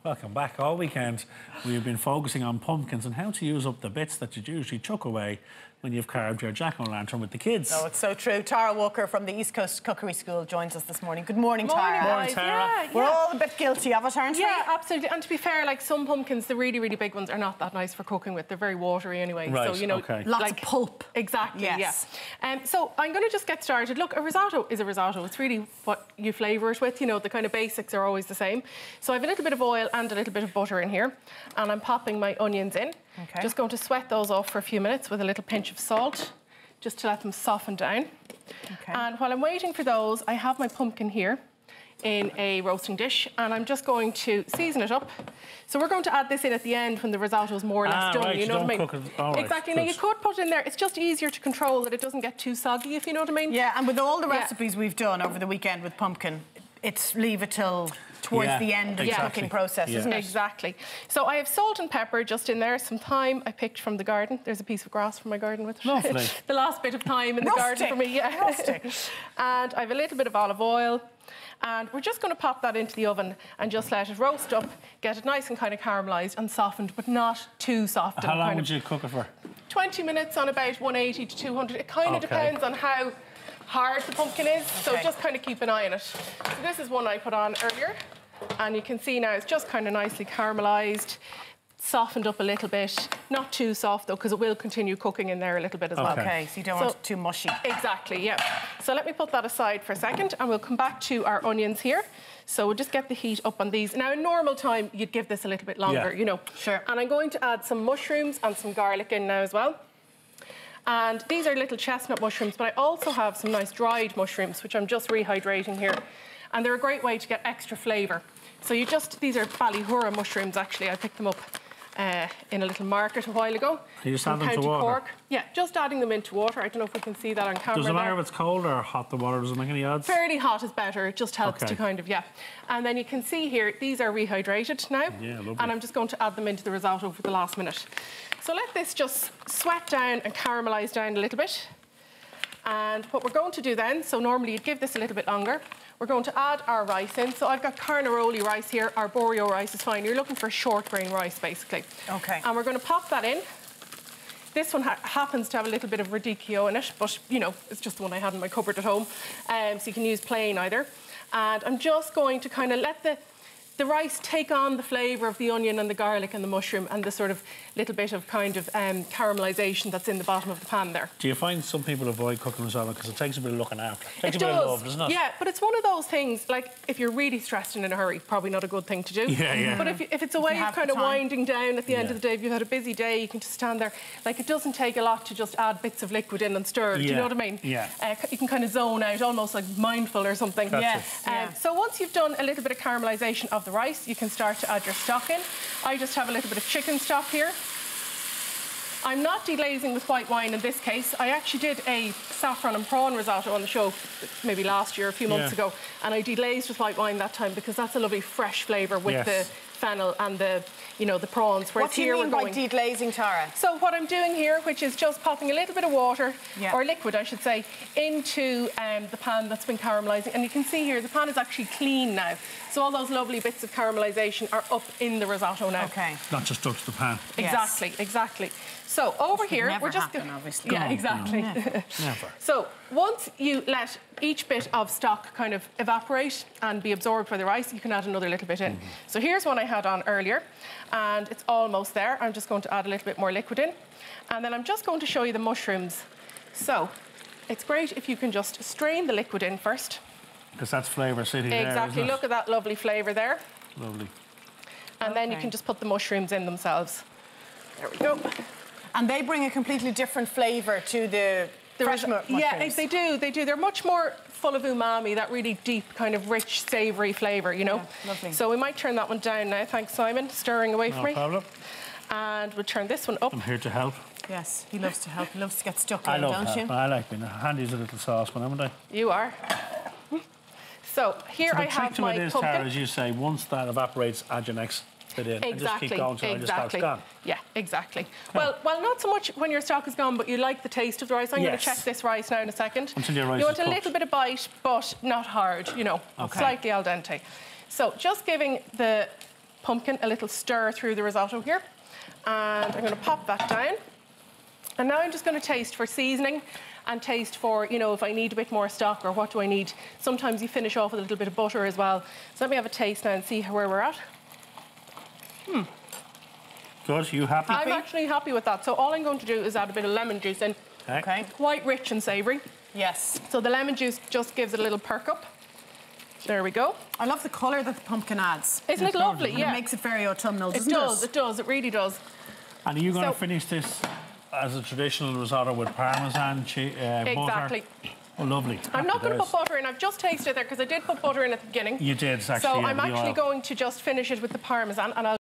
Welcome back. All weekend we've been focusing on pumpkins and how to use up the bits that you'd usually chuck away when you've carved your jack-o'-lantern with the kids. Oh, it's so true. Tara Walker from the East Coast Cookery School joins us this morning. Good morning, Tara. Morning, Tara. Yeah, We're all a bit guilty of it, aren't we? Yeah, absolutely. And to be fair, like some pumpkins, the really, really big ones are not that nice for cooking with. They're very watery anyway. Right, so, you know, okay. Lots of pulp. Exactly, Yes. yeah. So I'm going to just get started. Look, a risotto is a risotto. It's really what you flavour it with. You know, the kind of basics are always the same. So I have a little bit of oil and a little bit of butter in here. And I'm popping my onions in. Okay. Just going to sweat those off for a few minutes with a little pinch of salt, just to let them soften down. Okay. And while I'm waiting for those, I have my pumpkin here in a roasting dish, and I'm just going to season it up. So we're going to add this in at the end when the risotto is more or less done. Right, you know what I mean? cook it. All right, exactly. Now you could put it in there. It's just easier to control that it doesn't get too soggy, if you know what I mean. Yeah, and with all the recipes we've done over the weekend with pumpkin, it's leave it till towards the end of the cooking process, isn't it? Exactly. So I have salt and pepper just in there, some thyme I picked from the garden. There's a piece of grass from my garden with it. Lovely. The last bit of thyme in the garden for me. Yeah. Rustic. And I have a little bit of olive oil. And we're just going to pop that into the oven and just let it roast up, get it nice and kind of caramelised and softened, but not too soft. How long would you cook it for? 20 minutes on about 180 to 200. It kind of depends on how hard the pumpkin is, so just kind of keep an eye on it. So this is one I put on earlier, and you can see now it's just kind of nicely caramelised, softened up a little bit. Not too soft though, because it will continue cooking in there a little bit as well. Okay, so you don't want it too mushy. Exactly, yeah. So let me put that aside for a second, and we'll come back to our onions here. So we'll just get the heat up on these. Now, in normal time, you'd give this a little bit longer, you know. Sure. And I'm going to add some mushrooms and some garlic in now as well. And these are little chestnut mushrooms, but I also have some nice dried mushrooms, which I'm just rehydrating here. And they're a great way to get extra flavour. So these are Ballyhura mushrooms, actually. I picked them up in a little market a while ago. You just add them to water? Cork. Yeah, just adding them into water. I don't know if we can see that on camera. Does it matter there. if it's cold or hot, the water? Does it make any odds? Fairly hot is better. It just helps to kind of, And then you can see here, these are rehydrated now. Yeah, lovely. And I'm just going to add them into the risotto for the last minute. So let this just sweat down and caramelise down a little bit. And what we're going to do then, so normally you'd give this a little bit longer, we're going to add our rice in. So I've got Carnaroli rice here. Arborio rice is fine. You're looking for short grain rice, basically. Okay. And we're going to pop that in. This one happens to have a little bit of radicchio in it, but, you know, it's just the one I had in my cupboard at home. So you can use plain either. And I'm just going to kind of let the rice take on the flavour of the onion and the garlic and the mushroom and the sort of little bit of kind of caramelisation that's in the bottom of the pan there. Do you find some people avoid cooking risotto because it takes a bit of looking after? It takes It a bit does. of love, doesn't it? Yeah, but it's one of those things, like, if you're really stressed and in a hurry, probably not a good thing to do. Yeah. But if it's a way of kind of winding down at the end of the day, if you've had a busy day, you can just stand there. Like, it doesn't take a lot to just add bits of liquid in and stir. Do you know what I mean? Yeah. You can kind of zone out, almost like mindful or something. That's it. So once you've done a little bit of caramelisation of the rice, you can start to add your stock in. I just have a little bit of chicken stock here. I'm not deglazing with white wine in this case. I actually did a saffron and prawn risotto on the show maybe last year, a few months ago, and I deglazed with white wine that time because that's a lovely fresh flavour with the fennel and the prawns. What do you mean by deglazing, Tara? So what I'm doing here, which is just popping a little bit of water, or liquid I should say, into the pan that's been caramelising. And you can see here, the pan is actually clean now. So all those lovely bits of caramelisation are up in the risotto now. Okay. Not just stuck to the pan. Exactly, exactly. So over here, we're just going obviously. Yeah, exactly. Never. So once you let each bit of stock kind of evaporate and be absorbed by the rice, you can add another little bit in. So here's one I had on earlier, and it's almost there. I'm just going to add a little bit more liquid in, and then I'm just going to show you the mushrooms. So it's great if you can just strain the liquid in first. Because that's flavour sitting there, Exactly. isn't it? Look at that lovely flavour there. Lovely. And then you can just put the mushrooms in themselves. There we go. And they bring a completely different flavour to the fresh mushrooms. Yeah, they do. They do. They're much more full of umami, that really deep, kind of rich, savoury flavour, you know. Yeah, lovely. So we might turn that one down now. Thanks, Simon. Stirring away for me. No problem. And we'll turn this one up. I'm here to help. Yes, he loves to help. He loves to get stuck I in, love don't help. you? I like being handy as a little saucepan, haven't I? You are. So here I have my pumpkin. The trick to it is, Tara, as you say, once that evaporates, add your next bit in. And just keep going until your stock's gone. Yeah, exactly. Well, not so much when your stock is gone, but you like the taste of the rice. I'm going to check this rice now in a second. Until your rice You want is a little bit of bite, but not hard, you know, slightly al dente. So just giving the pumpkin, a little stir through the risotto here. And I'm going to pop that down. And now I'm just going to taste for seasoning and taste for, you know, if I need a bit more stock or what do I need. Sometimes you finish off with a little bit of butter as well. So let me have a taste now and see where we're at. Good, you happy? I'm actually happy with that. So all I'm going to do is add a bit of lemon juice in. Okay. Quite rich and savoury. Yes. So the lemon juice just gives it a little perk up. There we go. I love the colour that the pumpkin adds. Isn't it lovely? Yeah. It makes it very autumnal, doesn't it? It does, it really does. And are you going to finish this as a traditional risotto with Parmesan, butter? Exactly. Oh, lovely. I'm not going to put butter in. I've just tasted it there because I did put butter in at the beginning. You did, actually. So I'm actually going to just finish it with the Parmesan and I'll